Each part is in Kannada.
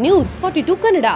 ನ್ಯೂಸ್ 42 ಕನ್ನಡ.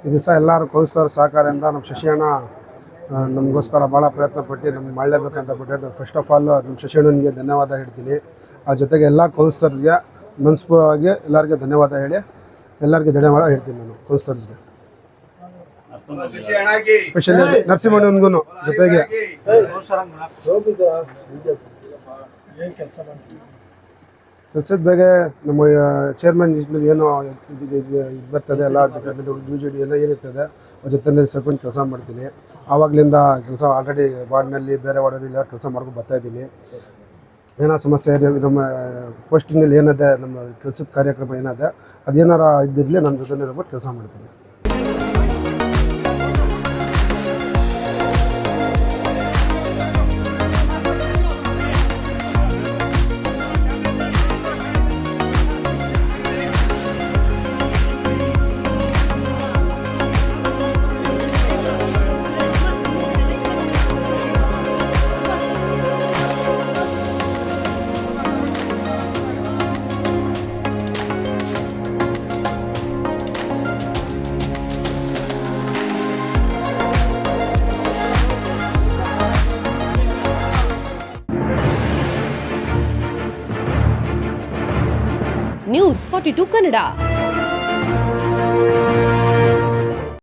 ಈ ದಿವಸ ಎಲ್ಲರೂ ಕೌನ್ಸಿಲರ್ ಸಹಕಾರದಿಂದ ನಮ್ಮ ಶಶಿಯಣ್ಣ ನಮಗೋಸ್ಕರ ಭಾಳ ಪ್ರಯತ್ನ ಪಟ್ಟು ನಮ್ಗೆ ಮಾಡಲೇಬೇಕಂತ ಬಿಟ್ಟು ಫಸ್ಟ್ ಆಫ್ ಆಲ್ ನಮ್ಮ ಶಶಿಯಣ್ಣನಿಗೆ ಧನ್ಯವಾದ ಹೇಳ್ತೀನಿ. ಆ ಜೊತೆಗೆ ಎಲ್ಲ ಕೌನ್ಸಿಲರ್ಸ್ಗೆ ಮನಸ್ಪೂರ್ವವಾಗಿ ಎಲ್ಲರಿಗೆ ಧನ್ಯವಾದ ಹೇಳಿ ಎಲ್ಲರಿಗೆ ಧನ್ಯವಾದ ಹೇಳ್ತೀನಿ ನಾನು ಕೌನ್ಸಿಲರ್ಸ್ಗೆ, ಸ್ಪೆಷಲಿ ನರಸಿಂಹಣ್ಣನಿಗೂ ಜೊತೆಗೆ. ಕೆಲಸದ ಬಗ್ಗೆ ನಮ್ಮ ಚೇರ್ಮನ್ ಏನು ಇದು ಬರ್ತದೆ ಎಲ್ಲ ಯು ಜಿ ಡಿ ಎಲ್ಲ ಏನಿರ್ತದೆ ಅವ್ರ ಜೊತೆ ಸೇರ್ಕೊಂಡು ಕೆಲಸ ಮಾಡ್ತೀನಿ. ಆವಾಗಲಿಂದ ಕೆಲಸ ಆಲ್ರೆಡಿ ವಾರ್ಡ್ನಲ್ಲಿ ಬೇರೆ ವಾರ್ಡಲ್ಲಿ ಎಲ್ಲ ಕೆಲಸ ಮಾಡ್ಕೊಂಡು ಬರ್ತಾಯಿದ್ದೀನಿ. ಏನೋ ಸಮಸ್ಯೆ ನಮ್ಮ ಪೋಸ್ಟಿಂಗಲ್ಲಿ ಏನಿದೆ ನಮ್ಮ ಕೆಲಸದ ಕಾರ್ಯಕ್ರಮ ಏನಿದೆ ಅದೇನಾರ ಇದ್ದಿರಲಿ ನನ್ನ ಜೊತೆ ಹೇಳ್ಬಿಟ್ಟು ಕೆಲಸ ಮಾಡ್ತೀನಿ. ನ್ಯೂಸ್ 42 ಕನ್ನಡ.